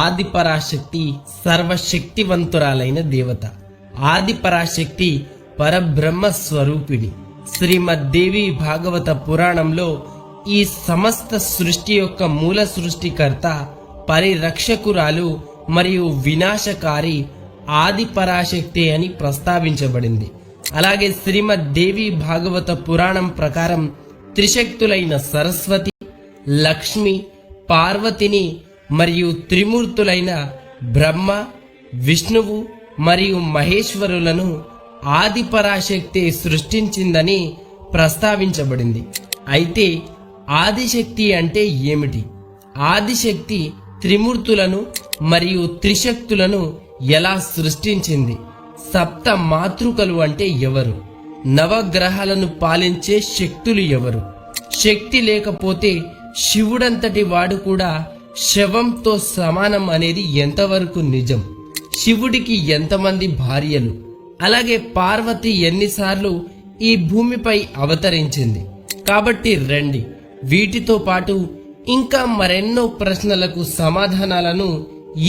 ఆది పరాశక్తి సర్వశక్తివంతురాలైన దేవత. ఆది పరాశక్తి పరబ్రహ్మ స్వరూపిణి. శ్రీమద్దేవి భాగవత పురాణంలో ఈ సమస్త సృష్టి యొక్క మూల సృష్టికర్త, పరిరక్షకురాలు మరియు వినాశకారి ఆది పరాశక్తి అని ప్రస్తావించబడింది. అలాగే శ్రీమద్దేవి భాగవత పురాణం ప్రకారం త్రిశక్తులైన సరస్వతి, లక్ష్మి, పార్వతిని మరియు త్రిమూర్తులైన బ్రహ్మ, విష్ణువు మరియు మహేశ్వరులను ఆది పరాశక్తి సృష్టించిందని ప్రస్తావించబడింది. అయితే ఆదిశక్తి అంటే ఏమిటి? ఆదిశక్తి త్రిమూర్తులను మరియు త్రిశక్తులను ఎలా సృష్టించింది? సప్త మాతృకలు అంటే ఎవరు? నవగ్రహాలను పాలించే శక్తులు ఎవరు? శక్తి లేకపోతే శివుడంతటి వాడు కూడా శవంతో సమానం అనేది ఎంతవరకు నిజం? శివుడికి ఎంతమంది భార్యలు? అలాగే పార్వతి ఎన్నిసార్లు ఈ భూమిపై అవతరించింది? కాబట్టి రండి, వీటితో పాటు ఇంకా మరెన్నో ప్రశ్నలకు సమాధానాలను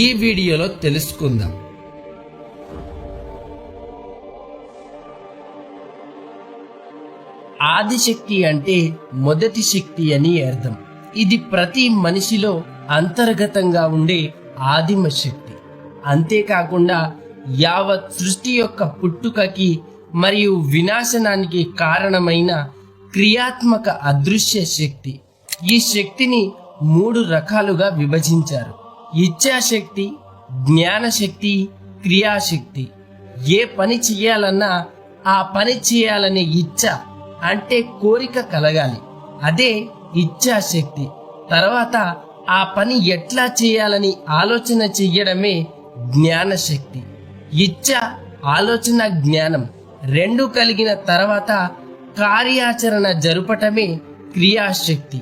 ఈ వీడియోలో తెలుసుకుందాం. ఆదిశక్తి అంటే మొదటి శక్తి అని అర్థం. ఇది ప్రతి మనిషిలో అంతర్గతంగా ఉండే ఆదిమ శక్తి. అంతేకాకుండా యావత్ సృష్టి యొక్క పుట్టుకకి మరియు వినాశనానికి కారణమైన క్రియాత్మక అదృశ్య శక్తి. ఈ శక్తిని 3 రకాలుగా విభజించారు: ఇచ్ఛాశక్తి, జ్ఞానశక్తి, క్రియాశక్తి. ఏ పని చేయాలన్నా ఆ పని చేయాలనే ఇచ్ఛ అంటే కోరిక కలగాలి, అదే ఇచ్ఛాశక్తి. తర్వాత ఆ పని ఎట్లా చేయాలని ఆలోచన చెయ్యడమే జ్ఞానశక్తి. ఇచ్ఛ, ఆలోచన, జ్ఞానం రెండు కలిగిన తర్వాత కార్యాచరణ జరుపటమే క్రియాశక్తి.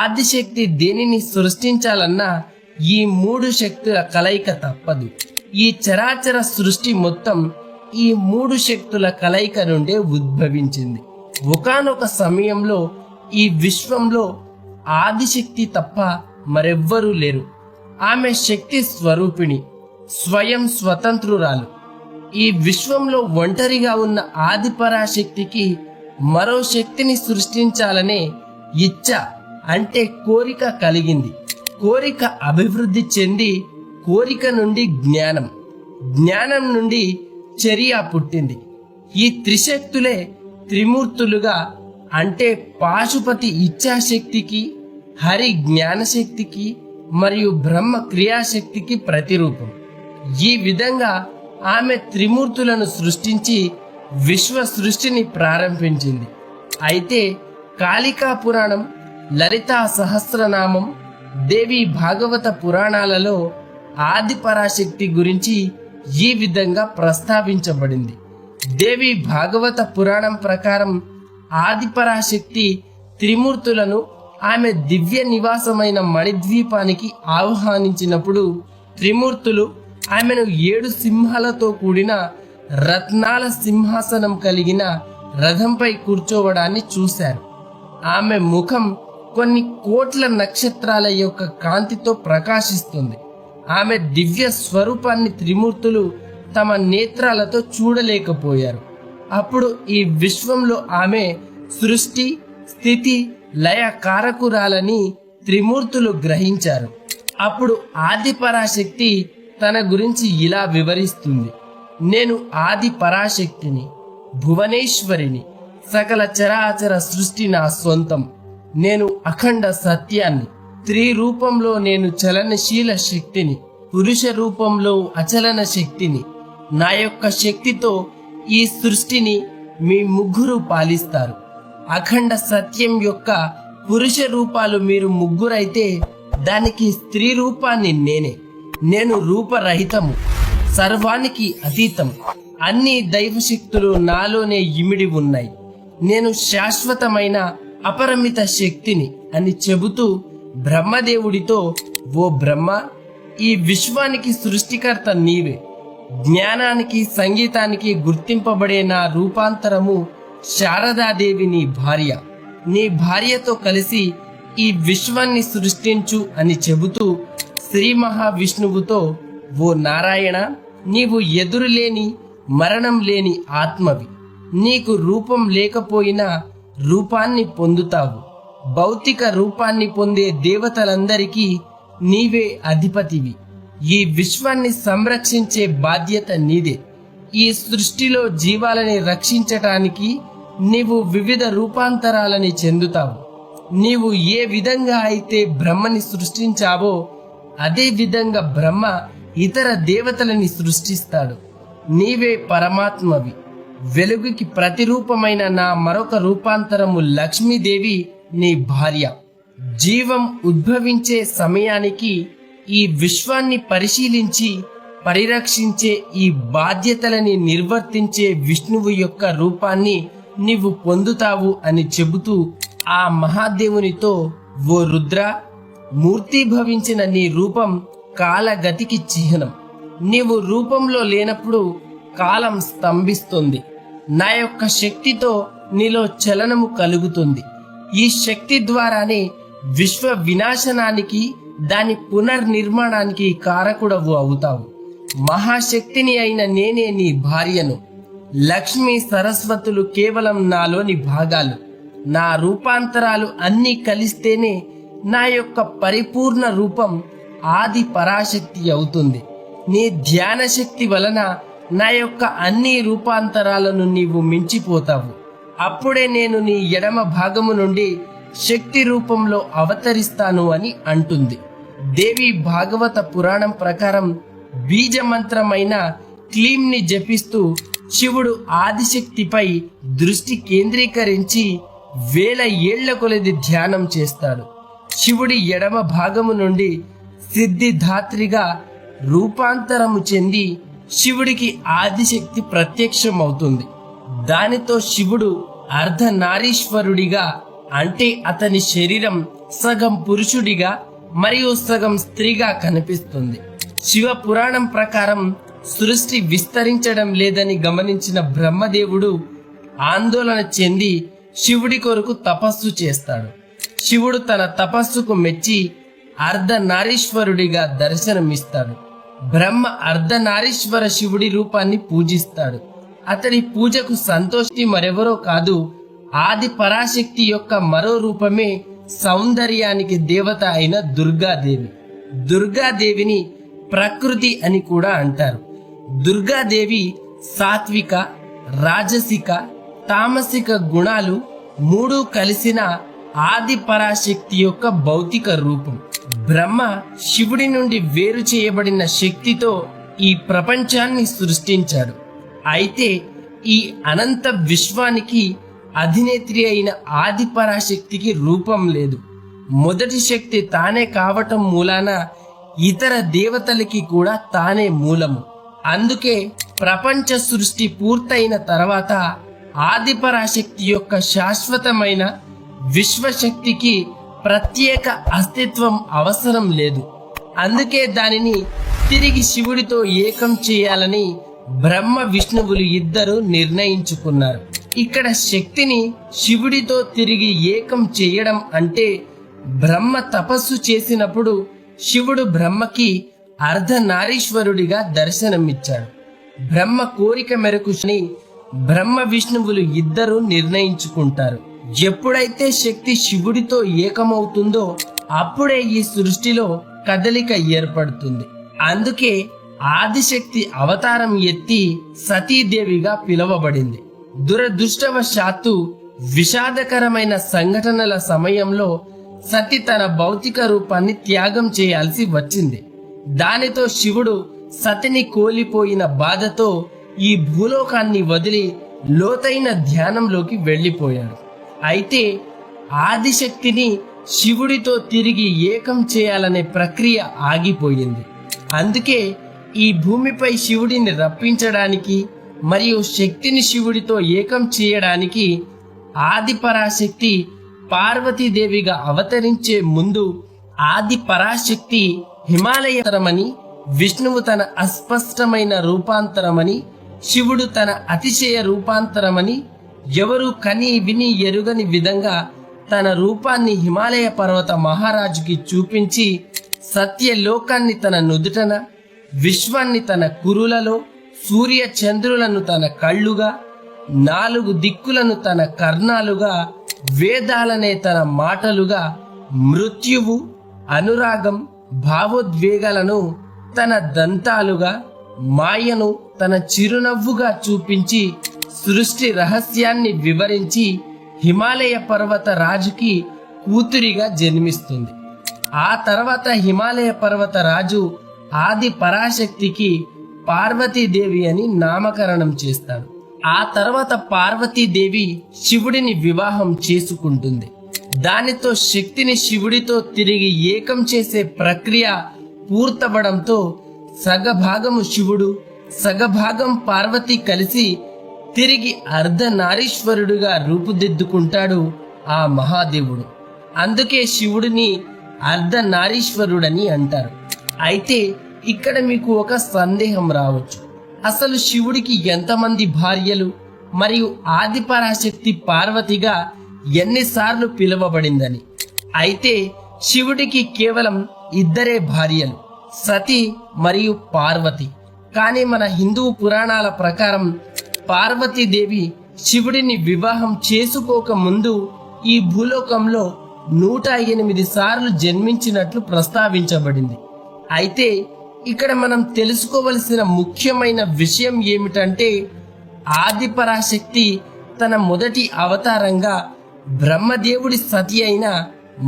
ఆదిశక్తి దేనిని సృష్టించాలన్నా ఈ 3 శక్తుల కలయిక తప్పదు. ఈ చరాచర సృష్టి మొత్తం ఈ 3 శక్తుల కలయిక నుండే ఉద్భవించింది. ఒకానొక సమయంలో ఈ విశ్వంలో ఆదిశక్తి తప్ప మరెవ్వరూ లేరు. ఆమె శక్తి స్వరూపిణి, స్వయం స్వతంత్రురాలు. ఈ విశ్వంలో ఒంటరిగా ఉన్న ఆది పరాశక్తికి మరో శక్తిని సృష్టించాలనే ఇచ్ఛ అంటే కోరిక కలిగింది. కోరిక అభివృద్ధి చెంది కోరిక నుండి జ్ఞానం, జ్ఞానం నుండి చర్య పుట్టింది. ఈ త్రిశక్తులే త్రిమూర్తులుగా, అంటే పాశుపతి ఇచ్ఛాశక్తికి, హరి జ్ఞానశక్తికి మరియు బ్రహ్మ క్రియాశక్తికి ప్రతిరూపం. ఈ విధంగా ఆమె త్రిమూర్తులను సృష్టించి విశ్వ సృష్టిని ప్రారంభించింది. అయితే కాళికా పురాణం, లలితా సహస్రనామం, దేవి భాగవత పురాణాలలో ఆది పరాశక్తి గురించి ఈ విధంగా ప్రస్తావించబడింది. దేవి భాగవత పురాణం ప్రకారం ఆది పరాశక్తి త్రిమూర్తులను ఆమె దివ్య నివాసమైన మణిద్వీపానికి ఆహ్వానించినప్పుడు త్రిమూర్తులు ఆమెను 7 సింహాలతో కూడిన రత్నాల సింహాసనం కలిగిన రథంపై కూర్చోవడాన్ని చూశారు. ఆమె ముఖం కొన్ని కోట్ల నక్షత్రాల యొక్క కాంతితో ప్రకాశిస్తుంది. ఆమె దివ్య స్వరూపాన్ని త్రిమూర్తులు తమ నేత్రాలతో చూడలేకపోయారు. అప్పుడు ఈ విశ్వంలో ఆమె సృష్టి, స్థితి, లయ కారకురాలని త్రిమూర్తులు గ్రహించారు. అప్పుడు ఆది పరాశక్తి తన గురించి ఇలా వివరిస్తుంది: నేను ఆది పరాశక్తిని, భువనేశ్వరిని. సకల చరాచర సృష్టి నా సొంతం. నేను అఖండ సత్యాన్ని. స్త్రీ రూపంలో నేను చలనశీల శక్తిని, పురుష రూపంలో అచలన శక్తిని. నా యొక్క శక్తితో ఈ సృష్టిని మీ ముగ్గురు పాలిస్తారు. అఖండ సత్యం యొక్క పురుష రూపాలు మీరు ముగ్గురైతే దానికి స్త్రీ రూపాన్ని నేనే. నేను రూపరహితము, సర్వానికి అతీతం. అన్ని దైవశక్తులు నాలోనే ఇమిడి ఉన్నాయి. నేను శాశ్వతమైన అపరిమిత శక్తిని అని చెబుతూ బ్రహ్మదేవుడితో, ఓ బ్రహ్మ, ఈ విశ్వానికి సృష్టికర్త నీవే. జ్ఞానానికి, సంగీతానికి గుర్తింపబడే నా రూపాంతరము శారదాదేవి నీ భార్య. నీ భార్యతో కలిసి ఈ విశ్వాన్ని సృష్టించు అని చెబుతూ శ్రీ మహావిష్ణువుతో, ఓ నారాయణ, నీవు ఎదురులేని మరణం లేని ఆత్మవి. నీకు రూపం లేకపోయినా రూపాన్ని పొందుతావు. భౌతిక రూపాన్ని పొందే దేవతలందరికీ నీవే అధిపతివి. ఈ విశ్వాన్ని సంరక్షించే బాధ్యత నీదే. ఈ సృష్టిలో జీవాలని రక్షించటానికి నీవు వివిధ రూపాంతరాలని చెందుతావు. నీవు ఏ విధంగా అయితే బ్రహ్మని సృష్టించావో అదే విధంగా బ్రహ్మ ఇతర దేవతలని సృష్టిస్తాడు. నీవే పరమాత్మవి. వెలుగుకి ప్రతిరూపమైన నా మరొక రూపాంతరము లక్ష్మీదేవి నీ భార్య. జీవం ఉద్భవించే సమయానికి ఈ విశ్వాన్ని పరిశీలించి పరిరక్షించే ఈ బాధ్యతలని నిర్వర్తించే విష్ణువు యొక్క రూపాన్ని నీవు పొందుతావు అని చెబుతూ ఆ మహాదేవునితో, ఓ రుద్ర, మూర్తిభవించిన నీ రూపం కాలగతికి చిహ్నం. నీవు రూపంలో లేనప్పుడు కాలం స్తంభిస్తుంది. నా యొక్క శక్తితో నీలో చలనము కలుగుతుంది. ఈ శక్తి ద్వారానే విశ్వ వినాశనానికి, దాని పునర్నిర్మాణానికి కారకుడవు అవుతావు. మహాశక్తిని అయిన నేనే నీ భార్యను. లక్ష్మీ సరస్వతులు కేవలం నాలోని భాగాలు. నా రూపాంతరాలు అన్నీ కలిస్తేనే నా యొక్క పరిపూర్ణ రూపం ఆది పరాశక్తి అవుతుంది. నీ ధ్యాన శక్తి వలన నా యొక్క అన్ని రూపాంతరాలను నీవు మించిపోతావు. అప్పుడే నేను నీ ఎడమ భాగము నుండి శక్తి రూపంలో అవతరిస్తాను అని అంటుంది. దేవి భాగవత పురాణం ప్రకారం బీజమంత్రమైన క్లీంని జపిస్తూ శివుడు ఆదిశక్తిపై దృష్టి కేంద్రీకరించి వేల ఏళ్ల కొలది ధ్యానం చేస్తాడు. శివుడి ఎడమ భాగము నుండి సిద్ధిధాత్రిగా రూపాంతరము చెంది శివుడికి ఆదిశక్తి ప్రత్యక్షమవుతుంది. దానితో శివుడు అర్ధనారీశ్వరుడిగా, అంటే అతని శరీరం సగం పురుషుడిగా మరియు సగం స్త్రీగా కనిపిస్తుంది. శివ పురాణం ప్రకారం సృష్టి విస్తరించడం లేదని గమనించిన బ్రహ్మదేవుడు ఆందోళన చెంది శివుడి కొరకు తపస్సు చేస్తాడు. శివుడు తన తపస్సుకు మెచ్చి అర్ధనారీశ్వరుడిగా దర్శనమిస్తాడు. బ్రహ్మ అర్ధనారీశ్వర శివుడి రూపాన్ని పూజిస్తాడు. అతని పూజకు సంతోషి మరెవరో కాదు, ఆది పరాశక్తి యొక్క మరో రూపమే సౌందర్యానికి దేవత అయిన దుర్గాదేవి. దుర్గాదేవిని ప్రకృతి అని కూడా అంటారు. దుర్గాదేవి సాత్విక, రాజసిక, తామసిక గుణాలు మూడు కలిసిన ఆది పరాశక్తి యొక్క భౌతిక రూపం. బ్రహ్మ శివుడి నుండి వేరు చేయబడిన శక్తితో ఈ ప్రపంచాన్ని సృష్టించాడు. అయితే ఈ అనంత విశ్వానికి అధినేత్రి అయిన ఆది పరాశక్తికి రూపం లేదు. మొదటి శక్తి తానే కావటం మూలాన ఇతర దేవతలకి కూడా తానే మూలము. అందుకే ప్రపంచ సృష్టి పూర్తయిన తర్వాత ఆది పరాశక్తి యొక్క శాశ్వతమైన విశ్వశక్తికి ప్రత్యేక అస్తిత్వం అవసరం లేదు. అందుకే దానిని తిరిగి శివుడితో ఏకం చేయాలని బ్రహ్మ విష్ణువులు ఇద్దరు నిర్ణయించుకున్నారు. ఇక్కడ శక్తిని శివుడితో తిరిగి ఏకం చేయడం అంటే బ్రహ్మ తపస్సు చేసినప్పుడు శివుడు బ్రహ్మకి అర్ధనారీశ్వరుడిగా దర్శనమిచ్చాడు. బ్రహ్మ కోరిక మేరకు బ్రహ్మ విష్ణువులు ఇద్దరు నిర్ణయించుకుంటారు. ఎప్పుడైతే శక్తి శివుడితో ఏకమవుతుందో అప్పుడే ఈ సృష్టిలో కదలిక ఏర్పడుతుంది. అందుకే ఆదిశక్తి అవతారం ఎత్తి సతీదేవిగా పిలువబడింది. దురదృష్టవశాత్తు విషాదకరమైన సంఘటనల సమయంలో సతి తన భౌతిక రూపాన్ని త్యాగం చేయాల్సి వచ్చింది. దానితో శివుడు సతిని కోల్పోయిన బాధతో ఈ భూలోకాన్ని వదిలి లోతైన ధ్యానంలోకి వెళ్ళిపోయాడు. అయితే ఆదిశక్తిని శివుడితో తిరిగి ఏకం చేయాలనే ప్రక్రియ ఆగిపోయింది. అందుకే ఈ భూమిపై శివుడిని రప్పించడానికి మరియు శక్తిని శివుడితో ఏకం చేయడానికి ఆది పరాశక్తి పార్వతీదేవిగా అవతరించే ముందు ఆది పరాశక్తి హిమాలయతరమని, విష్ణువు తన అస్పష్టమైన రూపాంతరమని, శివుడు తన అతిశయ రూపాంతరమని, ఎవరు కని విని ఎరుగని విధంగా తన రూపాన్ని హిమాలయ పర్వత మహారాజుకి చూపించి సత్యలోకాన్ని తన నుదుటన, విశ్వాన్ని తన కురులలో, సూర్య చంద్రులను తన కళ్ళుగా, 4 దిక్కులను తన కర్ణాలుగా, వేదాలనే తన మాటలుగా, మృత్యువు, అనురాగం, భావోద్వేగాలను తన దంతాలుగా, మాయను తన చిరునవ్వుగా చూపించి సృష్టి రహస్యాన్ని వివరించి హిమాలయ పర్వత రాజుకి కూతురిగా జన్మిస్తుంది. ఆ తర్వాత హిమాలయ పర్వత రాజు ఆది పరాశక్తికి పార్వతీదేవి అని నామకరణం చేస్తాడు. ఆ తర్వాత పార్వతీదేవి శివుడిని వివాహం చేసుకుంటుంది. దానితో శక్తిని శివుడితో తిరిగి ఏకం చేసే ప్రక్రియ పూర్తవడంతో సగభాగము శివుడు, సగభాగం పార్వతి కలిసి తిరిగి అర్ధనారీశ్వరుడుగా రూపుదిద్దుకుంటాడు ఆ మహాదేవుడు. అందుకే శివుడిని అర్ధనారీశ్వరుడని అంటారు. అయితే ఇక్కడ మీకు ఒక సందేహం రావచ్చు, అసలు శివుడికి ఎంతమంది భార్యలు మరియు ఆదిపరాశక్తి పార్వతిగా ఎన్నిసార్లు పిలువబడిందని. అయితే శివుడికి కేవలం 2 భార్యలు, సతి మరియు పార్వతి. కానీ మన హిందూ పురాణాల ప్రకారం పార్వతీదేవి శివుడిని వివాహం చేసుకోక ముందు ఈ భూలోకంలో 108 సార్లు జన్మించినట్లు ప్రస్తావించబడింది. అయితే ఇక్కడ మనం తెలుసుకోవలసిన ముఖ్యమైన విషయం ఏమిటంటే, ఆదిపరాశక్తి తన మొదటి అవతారంగా బ్రహ్మదేవుడి సతి అయిన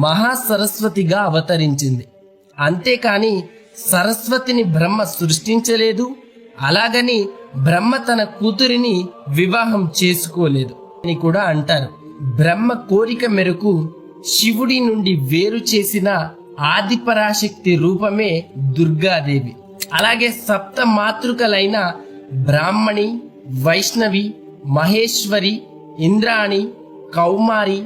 మహాసరస్వతిగా అవతరించింది. అంతేకాని సరస్వతిని బ్రహ్మ సృష్టించలేదు, అలాగని బ్రహ్మ తన కూతురిని వివాహం చేసుకోలేదు అని కూడా అంటారు. బ్రహ్మ కోరిక మేరకు శివుడి నుండి వేరు చేసిన ఆదిపరాశక్తి రూపమే దుర్గాదేవి. అలాగే సప్త మాతృకలైన బ్రాహ్మణి, వైష్ణవి, మహేశ్వరి, ఇంద్రాణి, కౌమారి,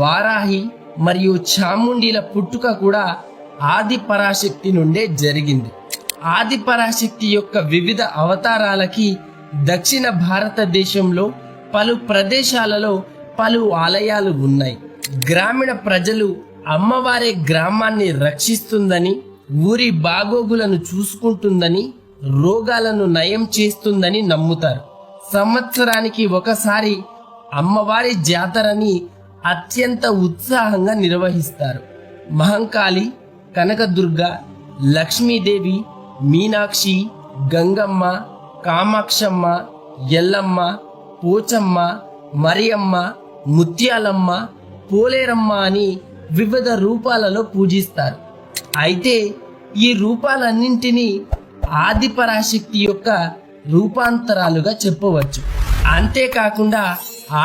వారాహి మరియు చాముండిల పుట్టుక కూడా ఆదిపరాశక్తి నుండే జరిగింది. ఆదిపరాశక్తి యొక్క వివిధ అవతారాలకి దక్షిణ భారతదేశంలో పలు ప్రదేశాలలో పలు ఆలయాలు ఉన్నాయి. గ్రామీణ ప్రజలు అమ్మవారే గ్రామాన్ని రక్షిస్తుందని, ఊరి బాగోగులను చూసుకుంటుందని, రోగాలను నయం చేస్తుందని నమ్ముతారు. సంవత్సరానికి ఒకసారి అమ్మవారి జాతరని అత్యంత ఉత్సాహంగా నిర్వహిస్తారు. మహంకాళి, కనకదుర్గ, లక్ష్మీదేవి, మీనాక్షి, గంగమ్మ, కామాక్షమ్మ, ఎల్లమ్మ, పోచమ్మ, మరియమ్మ, ముత్యాలమ్మ, పోలేరమ్మ అని వివిధ రూపాలలో పూజిస్తారు. అయితే ఈ రూపాలన్నింటినీ ఆదిపరాశక్తి యొక్క రూపాంతరాలుగా చెప్పవచ్చు. అంతేకాకుండా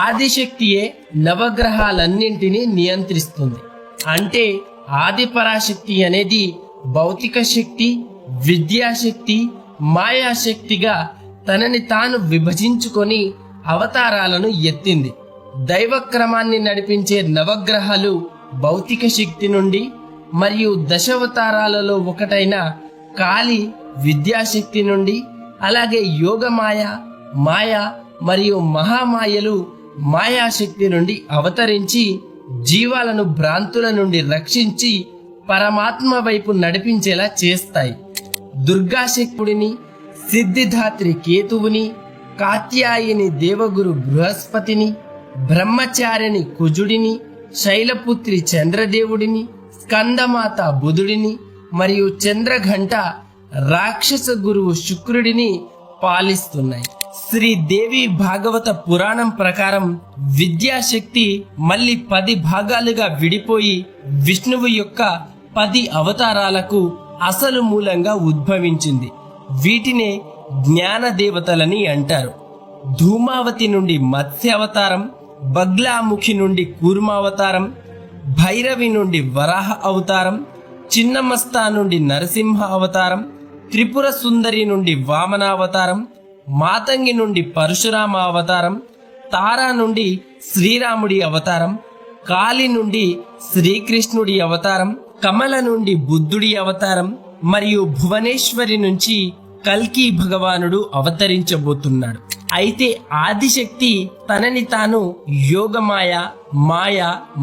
ఆదిశక్తియే నవగ్రహాలన్నింటినీ నియంత్రిస్తుంది. అంటే ఆదిపరాశక్తి అనేది భౌతిక శక్తి, విద్యాశక్తి, మాయాశక్తిగా తనని తాను విభజించుకొని అవతారాలను ఎత్తింది. దైవక్రమాన్ని నడిపించే నవగ్రహాలు భౌతిక శక్తి నుండి మరియు దశావతారాలలో ఒకటైన కాళి విద్యాశక్తి నుండి, అలాగే యోగమాయ, మాయ మరియు మహామాయలు మాయాశక్తి నుండి అవతరించి జీవాలను భ్రాంతుల నుండి రక్షించి పరమాత్మ వైపు నడిపించేలా చేస్తాయి. దుర్గాశక్తుడిని, సిద్ధిదాత్రి కేతువుని, కాత్యాయిని దేవగురు బృహస్పతిని, బ్రహ్మచారిని కుజుడిని, శైలపుత్రి చంద్రదేవుడిని, స్కందమాత బుధుడిని మరియు చంద్రఘంట రాక్షస గురువు శుక్రుడిని పాలిస్తున్నాయి. శ్రీదేవి భాగవత పురాణం ప్రకారం విద్యాశక్తి మళ్ళీ 10 భాగాలుగా విడిపోయి విష్ణువు యొక్క 10 అవతారాలకు అసలు మూలంగా ఉద్భవించింది. వీటినే జ్ఞాన దేవతలని అంటారు. ధూమావతి నుండి మత్స్య అవతారం, బగ్లాముఖి నుండి కూర్మావతారం, భైరవి నుండి వరాహ అవతారం, చిన్నమస్తా నుండి నరసింహ అవతారం, త్రిపుర సుందరి నుండి వామనావతారం, మాతంగి నుండి పరశురామ అవతారం, తారా నుండి శ్రీరాముడి అవతారం, కాళి నుండి శ్రీకృష్ణుడి అవతారం, కమల నుండి బుద్ధుడి అవతారం మరియు భువనేశ్వరి నుంచి కల్కి భగవానుడు అవతరించబోతున్నాడు. అయితే ఆదిశక్తి తనని తాను యోగమాయ, మాయ,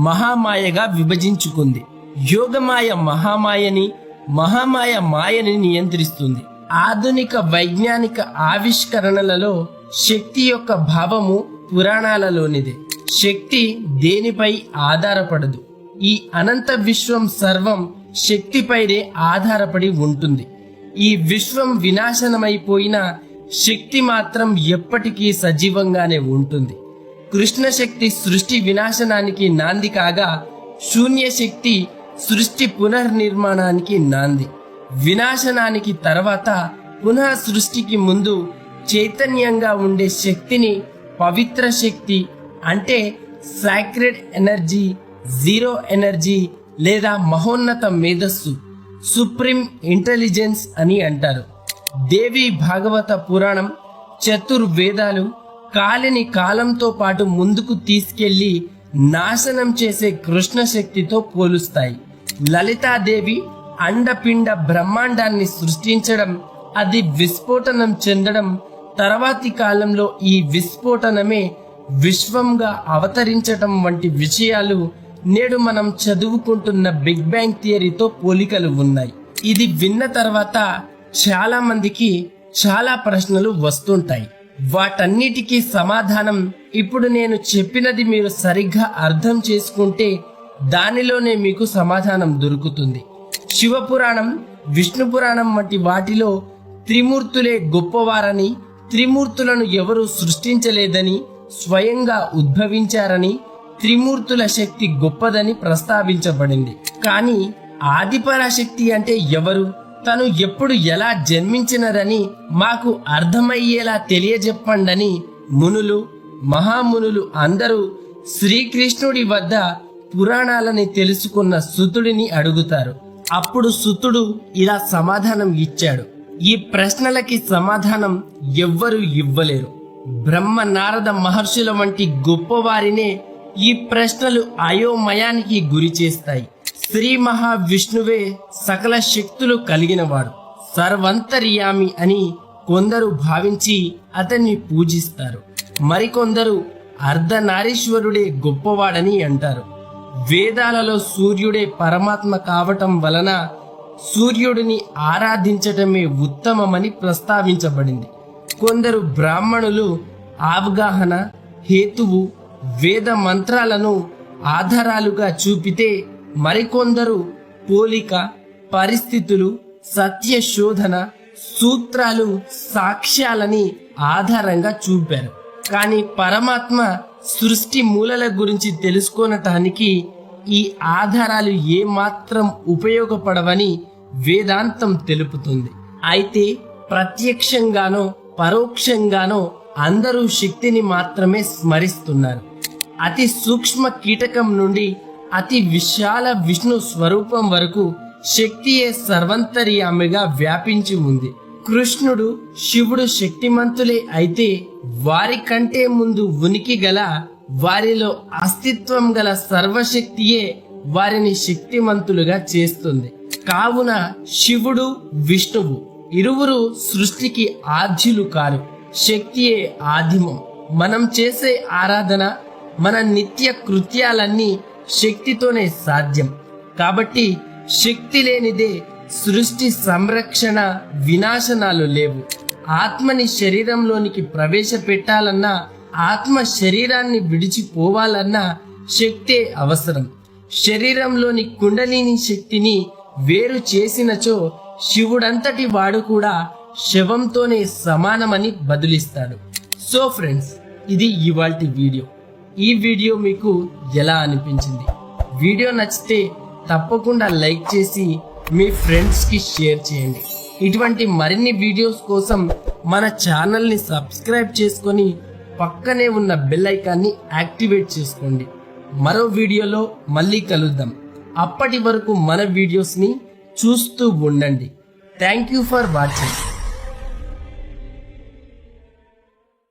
మహామాయగా విభజించుకుంది. యోగమాయ మహామాయని, మహామాయ మాయని నియంత్రిస్తుంది. ఆధునిక వైజ్ఞానిక ఆవిష్కరణలలో శక్తి యొక్క భావము పురాణాలలోనిదే. శక్తి దేనిపై ఆధారపడదు. ఈ అనంత విశ్వం సర్వం శక్తిపైనే ఆధారపడి ఉంటుంది. ఈ విశ్వం వినాశనమైపోయినా శక్తి మాత్రం ఎప్పటికీ సజీవంగానే ఉంటుంది. కృష్ణ శక్తి సృష్టి వినాశనానికి నాంది కాగా, శూన్య శక్తి సృష్టి పునర్నిర్మాణానికి నాంది. వినాశనానికి తర్వాత పునః సృష్టికి ముందు చైతన్యంగా ఉండే శక్తిని పవిత్ర శక్తి అంటే సాక్రెడ్ ఎనర్జీ, జీరో ఎనర్జీ లేదా మహోన్నత మేధస్సు, సుప్రీం ఇంటెలిజెన్స్ అని అంటారు. దేవి భాగవత పురాణం, చతుర్వేదాలు కాలిని కాలంతో పాటు ముందుకు తీసుకెళ్లి నాశనం చేసే కృష్ణ శక్తితో పోలుస్తాయి. లలితాదేవి అండపిండ బ్రహ్మాండాన్ని సృష్టించడం, అది విస్ఫోటనం చెందడం, తర్వాతి కాలంలో ఈ విస్ఫోటనమే విశ్వంగా అవతరించటం వంటి విషయాలు నేడు మనం చదువుకుంటున్న బిగ్ బ్యాంగ్ థియరీతో పోలికలు ఉన్నాయి. ఇది విన్న తర్వాత చాలా మందికి చాలా ప్రశ్నలు వస్తుంటాయి. వాటన్నిటికీ సమాధానం ఇప్పుడు నేను చెప్పినది మీరు సరిగ్గా అర్థం చేసుకుంటే దానిలోనే మీకు సమాధానం దొరుకుతుంది. శివపురాణం, విష్ణు పురాణం వంటి వాటిలో త్రిమూర్తులే గొప్పవారని, త్రిమూర్తులను ఎవరూ సృష్టించలేదని, స్వయంగా ఉద్భవించారని, త్రిమూర్తుల శక్తి గొప్పదని ప్రస్తావించబడింది. కానీ ఆదిపరాశక్తి అంటే ఎవరు, తను ఎప్పుడు ఎలా జన్మించినదని మాకు అర్థమయ్యేలా తెలియజెప్పండని మునులు, మహామునులు అందరూ శ్రీకృష్ణుడి వద్ద పురాణాలని తెలుసుకున్న సుతుడిని అడుగుతారు. అప్పుడు సుతుడు ఇలా సమాధానం ఇచ్చాడు. ఈ ప్రశ్నలకి సమాధానం ఎవ్వరూ ఇవ్వలేరు. బ్రహ్మ, నారద మహర్షుల వంటి గొప్పవారినే ఈ ప్రశ్నలు అయోమయానికి గురి చేస్తాయి. శ్రీ మహావిష్ణువే సకల శక్తులు కలిగినవాడు, సర్వంతర్యామి అని కొందరు భావించి అతన్ని పూజిస్తారు. మరికొందరు అర్ధనారీశ్వరుడే గొప్పవాడని అంటారు. వేదాలలో సూర్యుడే పరమాత్మ కావటం వలన సూర్యుడిని ఆరాధించటమే ఉత్తమమని ప్రస్తావించబడింది. కొందరు బ్రాహ్మణులు అవగాహన, హేతువు, వేద మంత్రాలను ఆధారాలుగా చూపితే మరికొందరు పోలిక, పరిస్థితులు, సత్య శోధన, సూత్రాలు, సాక్ష్యాలని ఆధారంగా చూపారు. కానీ పరమాత్మ సృష్టి మూలల గురించి తెలుసుకోనటానికి ఈ ఆధారాలు ఏమాత్రం ఉపయోగపడవని వేదాంతం తెలుపుతుంది. అయితే ప్రత్యక్షంగానో పరోక్షంగానో అందరూ శక్తిని మాత్రమే స్మరిస్తున్నారు. అతి సూక్ష్మ కీటకం నుండి అతి విశాల విష్ణు స్వరూపం వరకు శక్తియే సర్వంతర్యామిగా వ్యాపించి ఉంది. కృష్ణుడు, శివుడు శక్తిమంతులే అయితే వారి కంటే ముందు ఉనికి గల, వారిలో అస్తిత్వం గల సర్వశక్తియే వారిని శక్తిమంతులుగా చేస్తుంది. కావున శివుడు, విష్ణువు ఇరువురు సృష్టికి ఆద్యులు కారు. శక్తియే ఆదిమం. మనం చేసే ఆరాధన, మన నిత్య కృత్యాలన్నీ శక్తితోనే సాధ్యం. కాబట్టి శక్తి లేనిదే సృష్టి సంరక్షణ, వినాశనాలు లేవు. ఆత్మని శరీరంలోనికి ప్రవేశపెట్టాలన్నా, ఆత్మ శరీరాన్ని విడిచిపోవాలన్నా శక్తే అవసరం. శరీరంలోని కుండలిని శక్తిని వేరు చేసినచో శివుడంతటి వాడు కూడా శవంతోనే సమానమని బదులిస్తాడు. సో ఫ్రెండ్స్, ఇది ఇవాల్టి వీడియో. ఈ వీడియో మీకు ఎలా అనిపించింది? వీడియో నచ్చితే తప్పకుండా లైక్ చేసి మీ ఫ్రెండ్స్కి షేర్ చేయండి. ఇటువంటి మరిన్ని వీడియోస్ కోసం మన ఛానల్ని సబ్స్క్రైబ్ చేసుకొని పక్కనే ఉన్న బెల్ ఐకాన్ని యాక్టివేట్ చేసుకోండి. మరో వీడియోలో మళ్ళీ కలుద్దాం. అప్పటి వరకు మన వీడియోస్ని చూస్తూ ఉండండి. Thank you for watching.